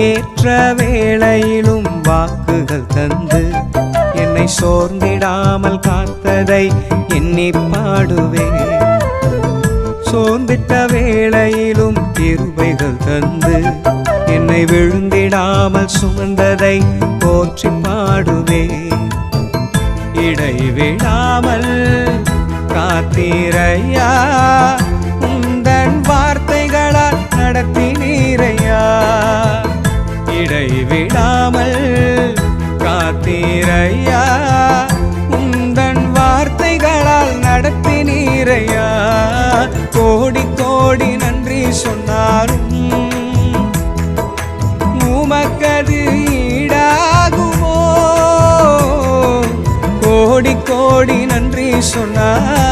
ஏற்ற வேளையிலும் வாக்குகள் தந்து என்னை சோர்ந்திடாமல் காத்ததை எண்ணி பாடுவேன். சோர்ந்திட்ட வேளையிலும் கிருபைகள் தந்து என்னை விழுந்திடாமல் சுமந்ததை போற்றி பாடுவேன். இடைவிடாமல் காத்தீரையா, உந்தன் வார்த்தைகளால் நடத்தினீரையா. இடைவிடாமல் காத்தீரையா, உந்தன் வார்த்தைகளால் நடத்தினீரையா. கோடி கோடி நன்றி சொன்னாலும் உமக்கது ஈடாகுமோ? கோடி கோடி நன்றி சொன்னார்